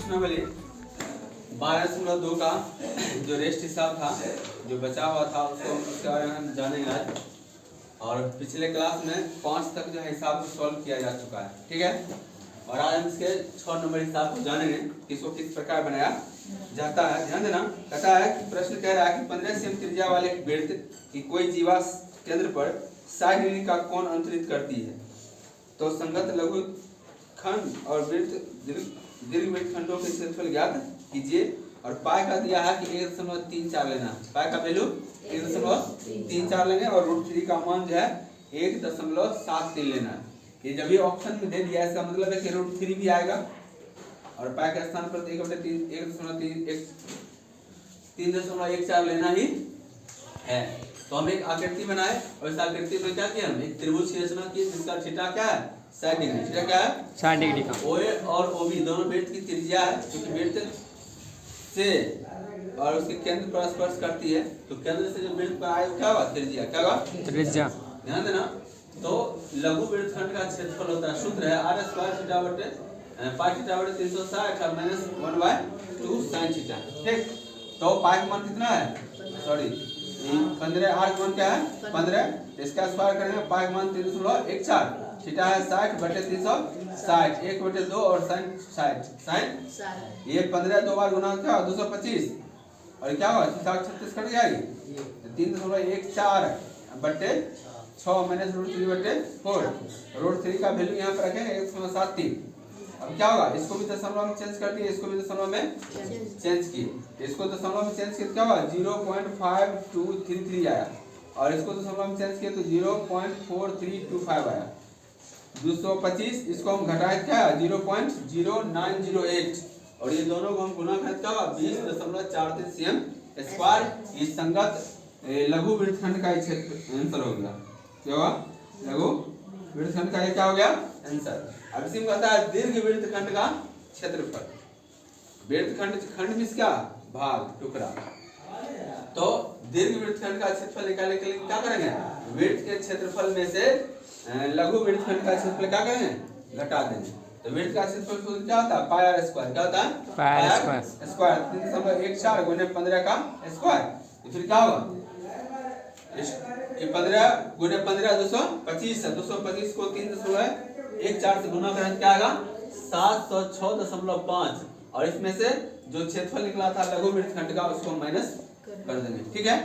प्रश्नावली 12.2 का जो रेस्ट हिसाब था, जो बचा हुआ था, उसके बारे में हम जानेंगे आज। और पिछले क्लास में 5 तक जो है हिसाब को सॉल्व किया जा चुका है, ठीक है। और आज हम इसके 6 नंबर हिसाब को जानेंगे कि इसको किस प्रकार बनाया जाता है। ध्यान देना, कहता है कि प्रश्न कह रहा है कि 15 सेम त्रिज्या वाले एक वृत्त की कोई जीवा केंद्र पर 60 डिग्री का कोण अंतरित करती है, तो संगत लघु खंड और दीर्घ वृत्त खंडों के क्षेत्रफल ज्ञात कीजिए। और पाई का दिया है कि 1.34 लेना है। पाई का वैल्यू 1.34 लेंगे और √3 का मान जो है 1.73 लेना है। ये जब भी ऑप्शन में दे दिया, इसका मतलब है कि √3 भी आएगा और पाई के स्थान पर 3.14 लेना ही है। तो हम एक आकृति बनाए और इस आकृति में क्या किया, हम एक त्रिभुज की रचना की जिसका थीटा क्या है, 60 डिग्री। थीटा क्या है, 60 डिग्री का। OA और OB दोनों वृत्त की त्रिज्या है, क्योंकि वृत्त से और उसके केंद्र पर स्पर्श करती है, तो केंद्र से जो वृत्त पर आए क्या होगा, त्रिज्या। क्या होगा, त्रिज्या। ध्यान देना। तो लघु वृत्त खंड का क्षेत्रफल होता है, सूत्र है r² थीटा बटे पाई थीटा बटे 360 और -1/2 sin थीटा। ठीक, तो पाई का मान कितना है, सॉरी 15, r का मान क्या है 15, इसका स्क्वायर करेंगे, पाई का मान 3.14, थीटा है 60 बटे 360, 1/2 और sin 60 ये 15 दो बार गुना क्या 225 और क्या होगा 36 कट जाएगी, 3.14 बटे 6 माइनस √3 बटे 4। √3 का वैल्यू यहाँ पर रखेंगे 1.73। अब क्या होगा, इसको भी दशमलव में चेंज कर दिए, इसको भी दशमलव में चेंज किए, इसको दशमलव में चेंज किए तो क्या होगा 0.5233 आया और इसको दशमलव में चेंज किए तो 0.4325 आया। 225 इसको हम घटाए क्या 0.0908 और ये दोनों को हम गुना करें क्या होगा 20.43 cm स्क्वायर। ये संगत लघु वृत्तखंड का क्षेत्र आंसर हो गया। क्या होगा, लघु वृत्तखंड का ये क्या हो गया आंसर। अब इसी में कहता है दीर्घ वृत्तखंड का क्षेत्रफल। वृत्तखंड में क्या भाग, टुकड़ा। तो दीर्घ वृत्तखंड का क्षेत्रफल निकालने के लिए क्या करेंगे, वृत्त के क्षेत्रफल में से लघु वृत्तखंड का क्षेत्रफल क्या करेंगे, घटा देंगे। तो वृत्त का क्षेत्रफल क्या होता है, पाई r स्क्वायर। क्या होता है, पाई r स्क्वायर 3.14 गुने 15 का स्क्वायर। तो फिर क्या होगा, ये 15 गुने 15 225 है, 225 को 3.14 से गुना करें क्या आएगा 706.5 और इसमें से जो क्षेत्रफल निकला था लघु वृत्तखंड का उसको माइनस कर देंगे। ठीक है,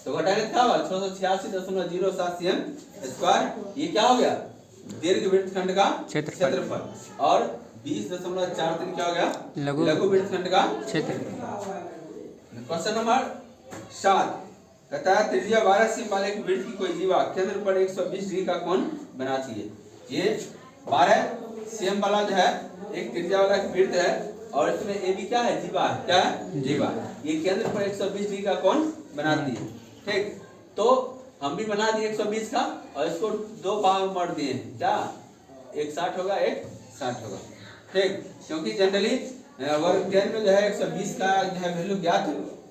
तो घटाएंगे क्या होगा 686.07 cm स्क्वायर। ये क्या हो गया, दीर्घ वृत्तखंड का क्षेत्रफल और 20.43 क्या हो गया, लघु वृत्तखंड का क्षेत्रफल। क्वेश्चन नंबर 7 कहता है त्रिज्या 12 सेम वाले एक वृत्त की कोई जीवा केंद्र पर 120 डिग्री का कोण बनाती है। ये 12 सेम वाला जो है एक त्रिज्या वाला एक वृत्त है और इसमें ए भी क्या है, जीवा है। क्या है, जीवा। ये केंद्र पर 120 डिग्री का कोण बनाती है। ठीक, तो हम भी बना दिए 120 का और इसको दो भाग में बांट दिए। क्या, एक 60 होगा, एक 60 होगा। ठीक, क्योंकि जनरली वर्ग 10 में जो है 120 का जो है वैल्यू ज्ञात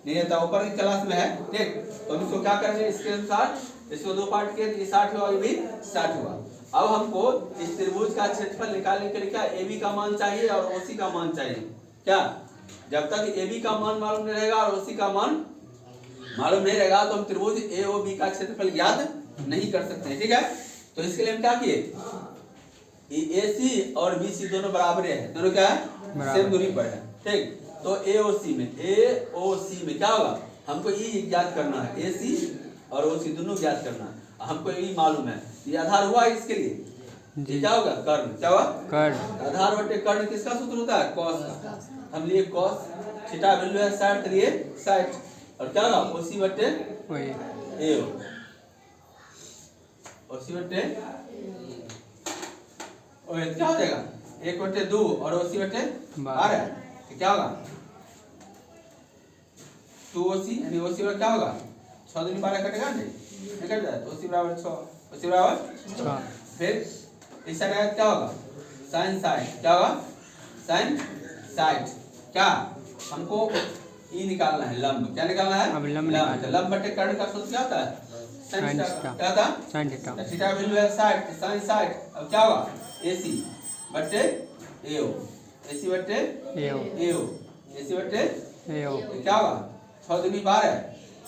नहीं रहता, ऊपर की क्लास में है। ठीक, तो हम इसको क्या करेंगे, इसके अनुसार इसको दो पार्ट किए, ये 60 हुआ, ये भी 60 हुआ। अब हमको इस त्रिभुज का क्षेत्रफल निकालने के लिए क्या AB का मान चाहिए और OC का मान चाहिए। क्या, जब तक AB का मान मालूम नहीं रहेगा और OC का मान मालूम नहीं रहेगा तो हम त्रिभुज AOB का क्षेत्रफल ज्ञात नहीं कर सकते। ठीक है, तो इसके लिए हम क्या किए, AC और BC दोनों बराबर है, दोनों क्या है, सेम दूरी पर है। ठीक, तो AOC में क्या होगा, हमको E ज्ञात करना है, AC और OC दोनों ज्ञात करना है। हमको E मालूम है, ये आधार हुआ इसके लिए। ये क्या होगा, कर्ण। क्या हुआ, कर्ण। आधार बटे कर्ण किसका सूत्र होता है, cos का। हम लिए cos, थीटा वैल्यू है 60, तो ये 60 और क्या होगा OC बटे AO, OC बटे क्या हो जाएगा 1/2 और OC बटे 12, क्या होगा 2OC, यानी OC बराबर क्या होगा 6 दूनी 12 कटेगा नहीं कट जाए, तो OC बराबर 6, OC बराबर 6। फिर इस साइड क्या होगा sin 60, क्या होगा sin 60। क्या, हमको E निकालना है, लंब। क्या निकालना है, लंब। लंब बटे कर्ण का सूत्र क्या होता है, sin थीटा। क्या था, sin थीटा। थीटा वैल्यू है 60, sin 60। अब क्या होगा AC बटे AO। AC बटे AO AO, AC बटे AO क्या होगा 6 दूनी 12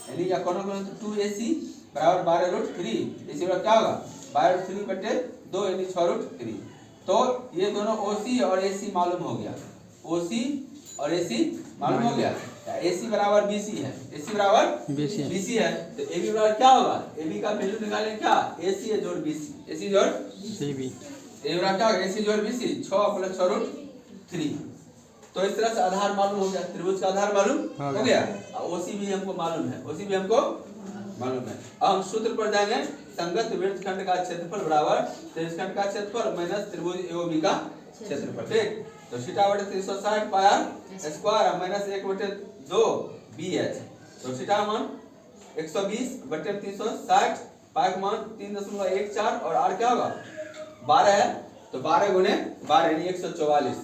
यानी क्या कौन कौन 2AC बराबर 12√3 इसी बार क्या होगा 12√3 बटे 2 यानी 6√3। तो ये दोनों OC और AC मालूम हो गया, OC और AC मालूम हो गया। AC बराबर BC है, AC बराबर BC है, तो AB बराबर क्या होगा, AB का वैल्यू निकालें क्या, AC जोड़ BC, AC जोड़ CB, AB बराबर क्या होगा AC जोड़ BC 6 + 6√3। तो इस तरह से आधार मालूम हो गया, त्रिभुज का आधार मालूम हो गया, और OC भी हमको मालूम है, OC भी हमको मालूम है। अब हम सूत्र पर जाएंगे, संगत वृत्तखंड का क्षेत्रफल बराबर त्रिभुजखंड का क्षेत्रफल माइनस त्रिभुज AOB का क्षेत्रफल। ठीक, तो थीटा बटे 360 पाई स्क्वायर माइनस 1/2 BH, तो थीटा मान 120 बटे 360 पाई का मान 3.14 और r क्या होगा 12 है, तो 12 गुने 12 यानी 144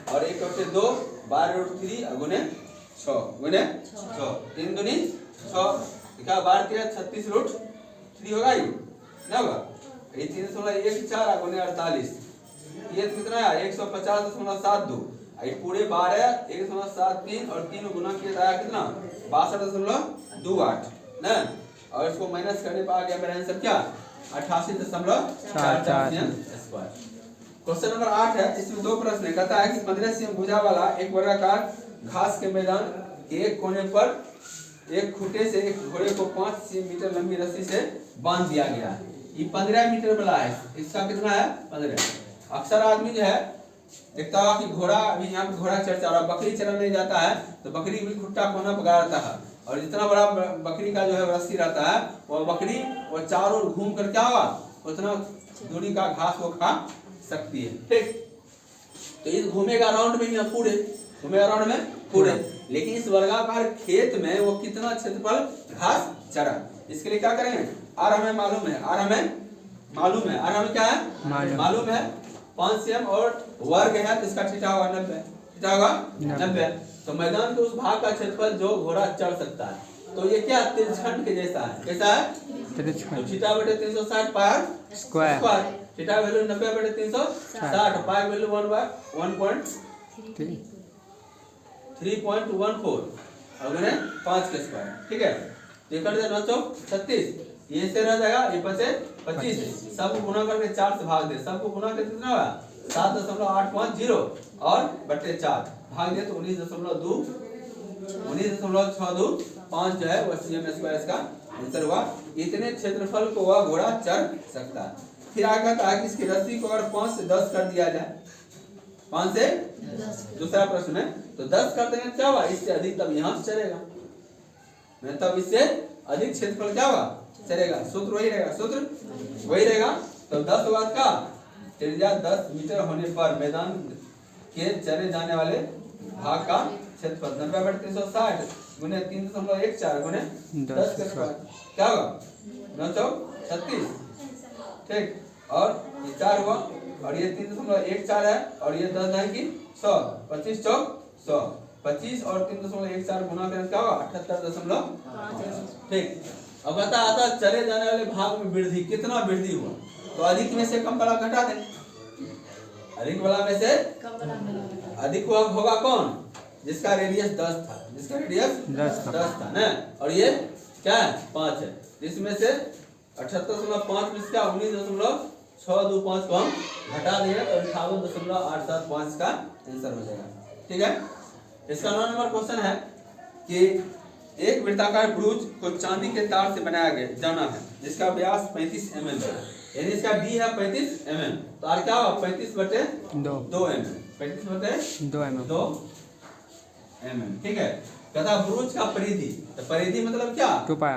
और 1/2 12√3 गुने 6 गुने 6 3 दूनी 6 क्या 12 3 36√3 होगा, ये ना होगा, ये 3.14 गुने 48 ये कितना है 150.72, ये पूरे 12 1.73 और 3 गुना किया था कितना 62.28 ना, और इसको माइनस करने पर आ गया मेरा आंसर क्या 88.44 cm स्क्वायर। क्वेश्चन नंबर 8 है, इसमें दो प्रश्न है, कहता है कि 15 cm भुजा वाला एक वर्गाकार घास के मैदान के एक कोने पर एक खूंटे से एक घोड़े को 5 मीटर लंबी रस्सी से बांध दिया गया है। ये 15 मीटर वाला है, इसका कितना है 15। अक्सर आदमी जो है देखता हुआ कि घोड़ा अभी यहाँ पे घोड़ा चढ़ रहा है, बकरी चराने जाता है तो बकरी भी खुट्टा कोना पकड़ता है, और जितना बड़ा बकरी का जो है रस्सी रहता है वो बकरी वो चारों ओर घूम कर क्या होगा उतना दूरी का घास वो खा सकती है। ठीक, तो इस घूमेगा राउंड में ही पूरे घूमेगा राउंड में पूरे, लेकिन इस वर्गाकार खेत में वो कितना क्षेत्रफल घास चरा, इसके लिए क्या करेंगे, आर हमें मालूम है, आर हमें मालूम है, आर हमें क्या है मालूम है 5 cm और वर्ग है तो इसका थीटा होगा 90, थीटा होगा 90। तो मैदान के उस भाग का क्षेत्रफल जो घोड़ा चढ़ सकता है, तो ये क्या त्रिभुजखंड के जैसा है, कैसा है त्रिभुजखंड। तो थीटा बटे 360 पाई स्क्वायर, थीटा वैल्यू 90 बटे 360, पाई वैल्यू 3.14 और गुने 5 के स्क्वायर। ठीक है, ये कर दे 936, ये से रह जाएगा, ये बचे 25, सबको गुना करके 4 से भाग दे, सबको गुना करके कितना होगा 7.850 और बटे 4 भाग दे तो 19.62 जो है वो cm स्क्वायर इसका आंसर हुआ। इतने क्षेत्रफल को वह घोड़ा चढ़ सकता है। फिर आगे कहता है कि इसकी रस्सी को अगर 5 से 10 कर दिया जाए, 5 से 10 दूसरा प्रश्न में, तो 10 कर देंगे क्या हुआ, इससे अधिक तब यहाँ से चलेगा, तब इससे अधिक क्षेत्रफल क्या होगा चलेगा, सूत्र वही रहेगा, सूत्र वही रहेगा। तो 10 होगा का त्रिज्या 10 मीटर होने पर मैदान के चले जाने वाले भाग का क्षेत्रफल 90 बटे 360 गुने 3.14 गुने 10 के स्क्वायर क्या होगा 936। ठीक, और ये 4 हुआ और ये 3.14 है और ये 10 है कि 100, 25 चौक 100, 25 और 3.14 गुना करें क्या होगा 78.5। ठीक, अब कहता आता चले जाने वाले भाग में वृद्धि, कितना वृद्धि हुआ, तो अधिक में से कम वाला घटा दें, अधिक वाला में से अधिक होगा कौन, जिसका रेडियस 10 था, जिसका रेडियस 10 था ना, और ये क्या है 5 है, जिसमें से 78.5 में क्या 19.625 को हम घटा देंगे तो 58.875 का आंसर हो जाएगा। ठीक है, इसका 9 नंबर क्वेश्चन है कि एक वृत्ताकार ब्रूज को चांदी के तार से बनाया गया जाना है जिसका व्यास 35 mm है, यानी इसका d है 35 mm, तो r क्या होगा 35 बटे 2 mm, 35 बटे 2 mm। ठीक है, कहता ब्रूज का परिधि, तो परिधि मतलब क्या 2 पाई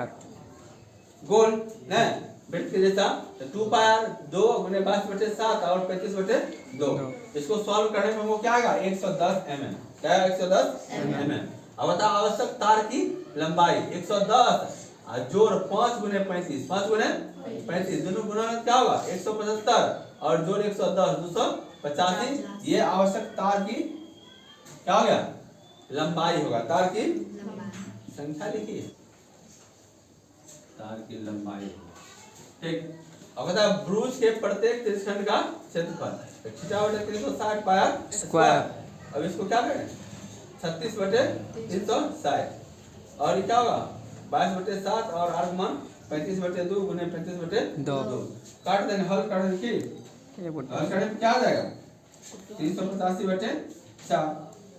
गोल है वृत्त के जैसा, तो 2 पाई 2 गुने 22 बटे 7 और 35 बटे 2, इसको सॉल्व करने में वो क्या आएगा 110 mm, क्या है 110 mm। अब बता आवश्यक तार की लंबाई 110 जोड़ 5 गुने 35, 5 गुने 35 दोनों गुना क्या होगा 175 और जोड़ 110 285, ये आवश्यक तार की क्या हो गया लंबाई होगा, तार की संख्या लिखिए, तार की लंबाई। ठीक, अब बता ब्रूज के प्रत्येक त्रिभुजखंड का क्षेत्रफल, थीटा बटे 360 पाई स्क्वायर अब इसको क्या करें 36/360 और ये क्या होगा 22/7 और आर्गमान 35/2 गुने 35/2 काट देंगे हल कर देंगे की हल करने पे क्या आ जाएगा 385/4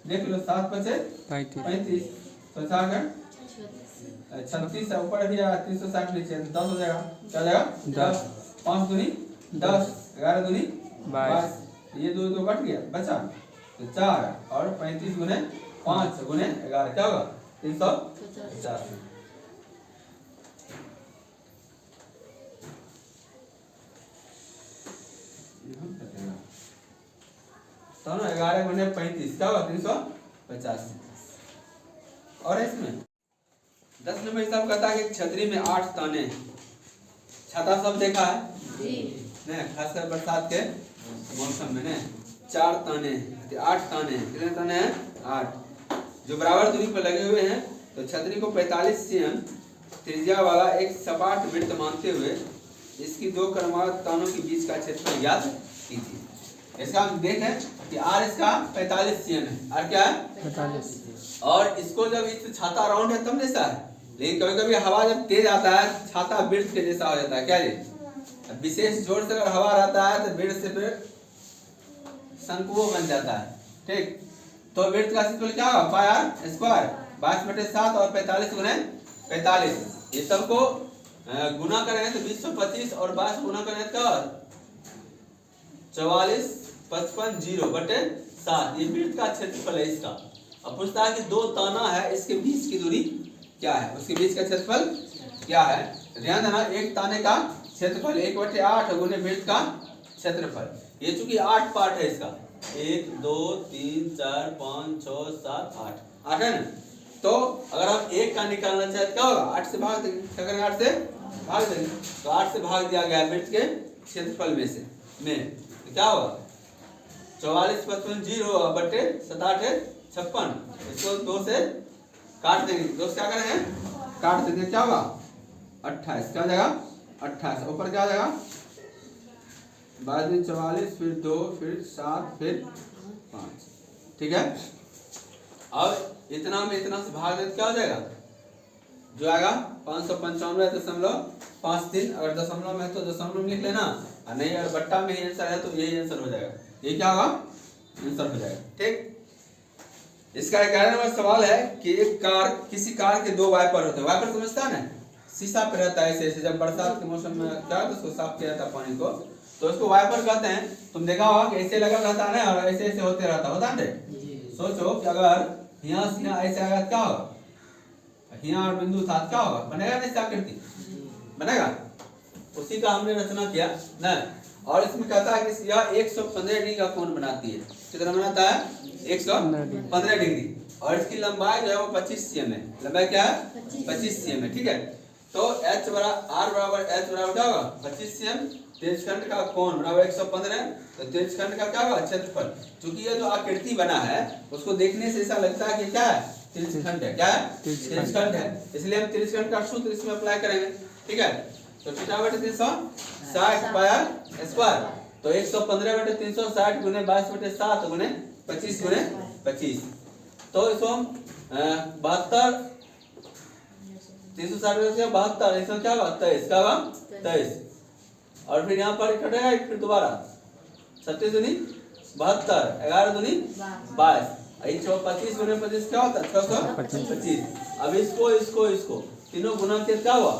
देख लो 7 बचे 35 तो 36 से ऊपर भी 360 नीचे 10 हो जाएगा क्या हो जाएगा 10 5 दूनी 10 11 दूनी 22 ये दो दो कट गया बचा तो 4 और 35 गुने 5 गुने 11 क्या होगा 350 तो ना 11 गुने 35 क्या होगा 350 और इसमें 10 नंबर हिसाब कहता है कि छतरी में 8 ताने छाता सब देखा है नहीं खासकर बरसात के मौसम में ने 4 ताने 8 ताने कितने ताने हैं 8 जो बराबर दूरी पर लगे हुए हैं तो छतरी को 45 cm त्रिज्या वाला एक सपाट वृत्त मानते हुए इसकी दो क्रमवार तानों के बीच का क्षेत्रफल ज्ञात कीजिए। इसका हम देखें कि r इसका 45 cm है r क्या है 45 और इसको जब इस छाता राउंड है तब जैसा है लेकिन कभी कभी हवा जब तेज आता है छाता वृत्त के जैसा हो जाता है क्या जी विशेष जोर से अगर हवा रहता है तो वृत्त से फिर शंकुओं बन जाता है ठीक तो वृत्त का क्षेत्रफल क्या होगा पाई r स्क्वायर 22/7 और 45 गुने 45 ये सबको गुना करें तो 225 और 22 गुना करें तो 44,55,0/7 ये वृत्त का क्षेत्रफल है इसका। अब पूछता है कि दो ताना है इसके बीच की दूरी क्या है उसके बीच का क्षेत्रफल क्या है ध्यान देना एक ताने का क्षेत्रफल 1/8 गुने वृत्त का क्षेत्रफल ये चूंकि 8 पार्ट है इसका 1 2 3 4 5 6 7 8 है ना तो अगर हम एक का निकालना चाहे तो क्या होगा 8 से भाग देंगे क्या करेंगे 8 से भाग देंगे तो 8 से भाग दिया गया वृत्त के क्षेत्रफल में से तो क्या होगा 44,55,0/7 इसको 2 से काट देंगे 2 से क्या करेंगे काट देंगे क्या होगा 28 क्या हो जाएगा 28 ऊपर क्या हो जाएगा बाद में 44 फिर 2 फिर 7 फिर 5 ठीक है अब इतना में इतना से भाग दे क्या हो जाएगा जो आएगा 595.53 अगर दशमलव में तो दशमलव में लिख लेना और नहीं अगर बट्टा में ही आंसर है तो यही आंसर हो जाएगा ये क्या होगा आंसर हो जाएगा ठीक। इसका 11 नंबर सवाल है कि एक कार किसी कार के 2 वाइपर होते हैं वाइपर समझता है ना शीशा पे रहता है ऐसे जब बरसात के मौसम में क्या तो उसको साफ किया जाता है पानी को तो उसको वाइपर कहते हैं तुम देखा होगा कि ऐसे लगा रहता है ना और ऐसे ऐसे होते रहता होता है सोचो कि अगर यहाँ से यहाँ ऐसे आएगा क्या होगा यहाँ और बिंदु साथ क्या होगा बनेगा ना आकृति बनेगा उसी का हमने रचना किया ना और इसमें कहता है कि यह 115 डिग्री का कोण बनाती है कितना बनाता है 115 डिग्री और इसकी लंबाई जो है वो 25 cm है लंबाई क्या है 25 cm है ठीक है तो h बराबर क्या होगा 25 cm तेजखंड का कोण बराबर 115 तो तेजखंड का क्या होगा क्षेत्रफल क्योंकि ये जो आकृति बना है उसको देखने से ऐसा लगता है कि क्या है तेजखंड है क्या है तेजखंड है इसलिए हम तेजखंड का सूत्र इसमें अप्लाई करेंगे ठीक है तो θ/360 पाई r स्क्वायर तो 115/360 गुने 22/7 गुने 25 गुने 25 तो इसको हम 72 360 72 इसमें क्या होगा 23 क्या होगा 23 और फिर यहाँ पर कटेगा फिर दोबारा 37 दूनी 72 11 दूनी 22 25 गुने 25 क्या होता है 625 अब इसको तीनों गुना के क्या हुआ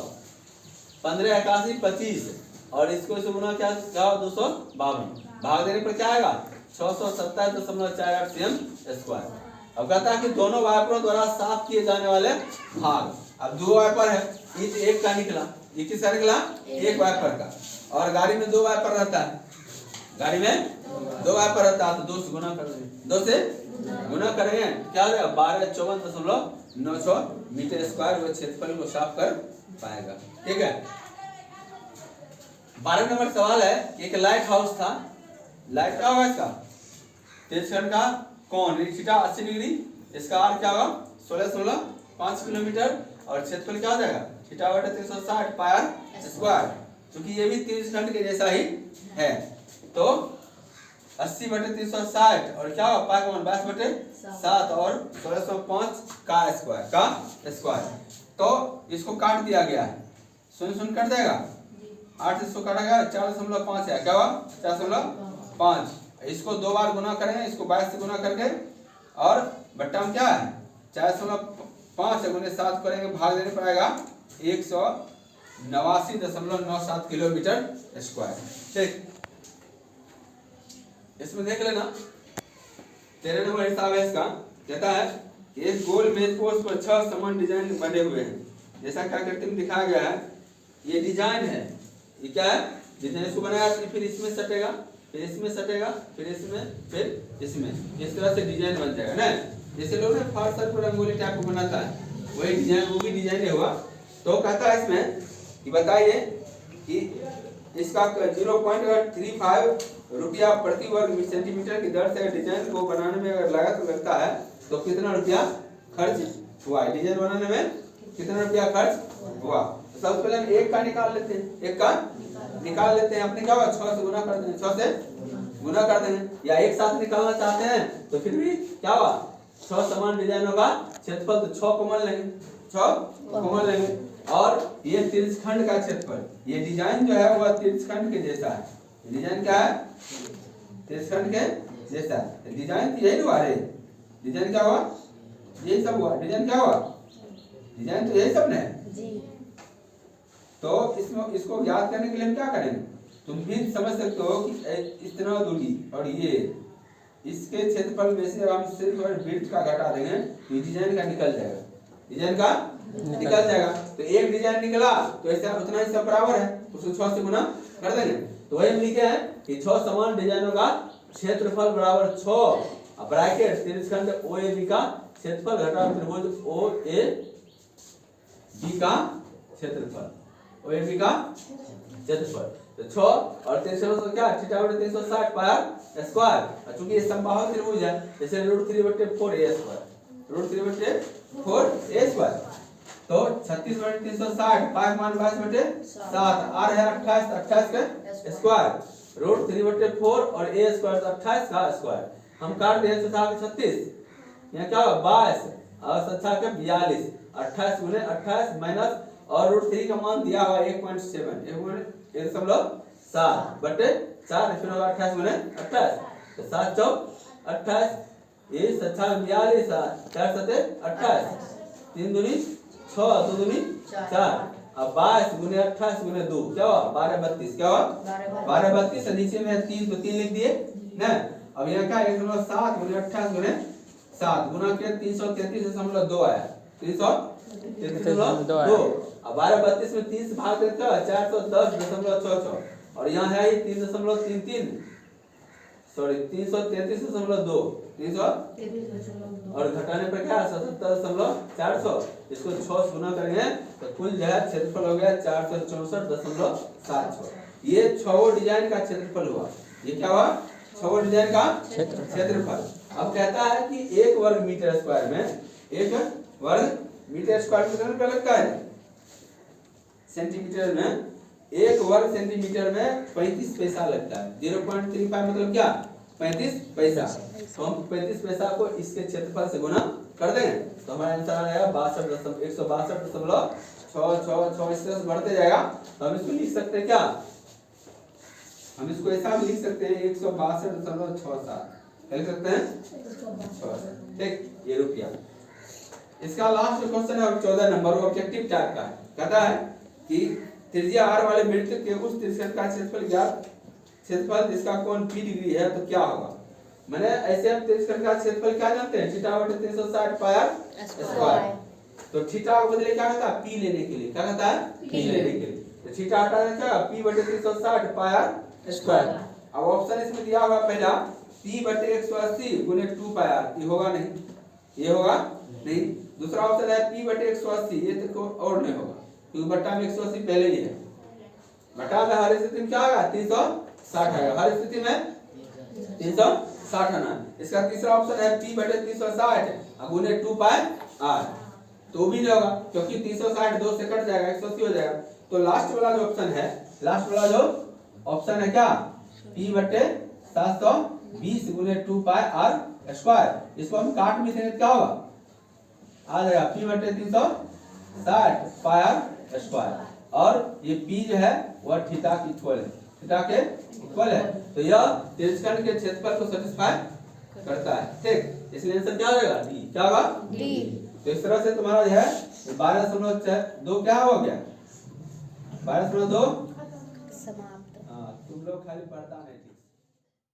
15 81 25 और इसको गुना क्या 252 भाग देने पर क्या आएगा 627.48 cm स्क्वायर। अब कहता है कि दोनों वाइपरों द्वारा साफ किए जाने वाले भाग अब 2 वाइपर है एक का निकला ये किसका निकला एक वाइपर का और गाड़ी में 2 वाइपर रहता है गाड़ी में 2 वाइपर रहता है तो 2 से गुना कर देंगे 2 से गुना करेंगे क्या हो जाएगा 1254.96 मीटर स्क्वायर वो क्षेत्रफल को साफ कर पाएगा ठीक है। 12 नंबर सवाल है एक लाइट हाउस था लाइट क्या होगा इसका तेजखंड का कोण थीटा 80 डिग्री इसका r क्या होगा 16.5 किलोमीटर और क्षेत्रफल क्या हो जाएगा θ/360 पाई r स्क्वायर क्योंकि ये भी तेजखंड के जैसा ही है तो 80 80/360 और क्या होगा पाई 22/7 और 1605 का स्क्वायर। तो इसको काट दिया गया है, 0 कट जाएगा, 8 इसको काटा गया, 4.5 है, क्या हुआ 4.5। इसको 2 बार गुना करेंगे, इसको 22 से गुना करके, और बट्टा में क्या है 4.5 गुने 7 करेंगे, भाग देने पर आएगा 189.97 किलोमीटर स्क्वायर। ठीक, इसमें देख लेना 13 नंबर हिसाब है इसका। कहता है एक गोल मेज पोस्ट पर 6 समान डिजाइन बने हुए हैं, जैसा क्या करते में दिखाया गया है। ये डिजाइन है, ये क्या है डिजाइन, इसको बनाया फिर इसमें सटेगा, फिर इसमें सटेगा, फिर इसमें, फिर इसमें, इस तरह से डिजाइन बन जाएगा ना। जैसे लोग ना फारसर पर रंगोली टाइप को बनाता है, वही डिजाइन, वो भी डिजाइन हुआ। तो कहता है इसमें कि बताइए कि इसका 0.35 रुपया प्रति वर्ग सेंटीमीटर की दर से डिजाइन को बनाने में अगर लागत लगता है तो कितना रुपया खर्च हुआ, डिजाइन बनाने में कितना रुपया खर्च हुआ। तो सबसे पहले हम एक का निकाल लेते हैं, एक का निकाल लेते हैं। अपने क्या होगा 6 से गुना कर देंगे, 6 से गुना कर देंगे, या एक साथ निकालना चाहते हैं तो फिर भी क्या हुआ 6 समान डिजाइनों का क्षेत्रफल, तो 6 कॉमन लेंगे, 6 कॉमन लेंगे। और ये तिरछखंड का क्षेत्रफल, ये डिजाइन जो है वह तिरछखंड के जैसा है, डिजाइन क्या है तिरछखंड के जैसा है। डिजाइन तो यही हुआ रे, डिजाइन क्या हुआ यही सब हुआ, डिजाइन क्या हुआ डिजाइन तो यही सब ने जी। तो इसमें इसको याद करने के लिए हम क्या करेंगे, तुम भी समझ सकते हो कि इतना दूरी और ये इसके क्षेत्रफल में से हम सिर्फ वृत्त का घटा देंगे तो डिजाइन का निकल जाएगा, डिजाइन का निकल जाएगा। तो एक डिजाइन निकला तो ऐसा उतना ही सब बराबर है, उसको 6 से गुना कर देंगे। तो वही हम लिखे हैं कि 6 समान डिजाइनों का क्षेत्रफल बराबर 6, ब्रैकेट तिरछखंड OAB का क्षेत्रफल घटा त्रिभुज OAB का क्षेत्रफल, OAB का क्षेत्रफल। तो 6 और 360 क्या θ/360 पाई स्क्वायर, चूंकि ये समबाहु त्रिभुज है जैसे √3/4a स्क्वायर, √3/4a स्क्वायर। तो 36/360 पाई मान 22/7 आ रहा है 28 का स्क्वायर, √3/4 और a स्क्वायर तो 28 का स्क्वायर। हम काट दिए 36, यहाँ क्या होगा 22 और 7 का 42, 28 गुने 28 माइनस और √3 का मान दिया हुआ 1.7, 1.7 बटे 4, फिर होगा 28 गुने 28, तो 7 चौक 28, ये 7 42, 4 7 28, 3 दूनी 6, 2 दूनी 4, अब 22 गुने 28 गुने 2 क्या हुआ 12 32, क्या हुआ 12 32, नीचे में 3 तो 3 लिख दिए ना। अब यहाँ क्या 1.7 गुने 28 गुने 7 गुना के 333.2 आया, 333.2। अब 12 32 में 30 भाग देते हो 410.66, और यहाँ है 3.33, सॉरी 333.2, 300 और घटाने पर क्या 77.400, इसको 6 से गुना करेंगे तो कुल जो है क्षेत्रफल हो गया 464.76। ये 6 डिजाइन का क्षेत्रफल हुआ, ये क्या हुआ 6 डिजाइन का क्षेत्रफल। अब कहता है कि 1 वर्ग मीटर स्क्वायर में, 1 वर्ग मीटर स्क्वायर में कितना लगता है सेंटीमीटर में, 1 वर्ग सेंटीमीटर में 35 पैसा लगता है, 0.35 मतलब क्या 35 पैसा। तो हम 35 पैसा को इसके क्षेत्रफल से गुना कर देंगे तो हमारा आंसर आ जाएगा 162.6 इस तरह से बढ़ते जाएगा। तो हम इसको लिख सकते हैं क्या, हम इसको ऐसा भी लिख सकते हैं 162.67 लिख सकते हैं, ठीक ये रुपया। इसका लास्ट क्वेश्चन है 14 नंबर, ऑब्जेक्टिव टाइप का है। कहता है कि त्रिज्या r वाले वृत्त के उस त्रिज्या का क्षेत्रफल ज्ञात, क्षेत्रफल जिसका कोण p डिग्री है तो क्या होगा। मैंने ऐसे हम त्रिज्या का क्षेत्रफल क्या जानते हैं θ/360 पाई स्क्वायर। तो थीटा के बदले क्या कहता है p लेने के लिए, क्या कहता है p लेने के लिए, तो थीटा हटा देंगे p/360 पाई स्क्वायर। अब ऑप्शन इसमें दिया हुआ पहला p/180 गुने 2 पाई, ये होगा नहीं, ये होगा नहीं। दूसरा ऑप्शन है p/180, ये तो और नहीं होगा क्योंकि बट्टा में 180 पहले ही है, बट्टा में हर स्थिति में क्या आएगा 360 आएगा, हर स्थिति में 360 आना। इसका तीसरा ऑप्शन है p/360 गुने 2 पाई r, तो भी नहीं होगा क्योंकि 360 2 से कट जाएगा 180 हो जाएगा। तो लास्ट वाला जो ऑप्शन है, लास्ट वाला जो ऑप्शन है क्या p/60 720 गुने 2 पाई r स्क्वायर। इसको हम काट भी देंगे क्या होगा, आ जाएगा p बटे 360 पाई r स्क्वायर। और ये p जो है वह थीटा के इक्वल है, थीटा के इक्वल है। तो यह तिरछिखंड के क्षेत्रफल को सेटिस्फाई करता है, ठीक। इसलिए आंसर क्या हो जाएगा, डी। क्या होगा, डी। तो इस तरह से तुम्हारा जो है 12.2 क्या हो गया, 12.2 समाप्त। हाँ, तुम लोग खाली पढ़ता नहीं।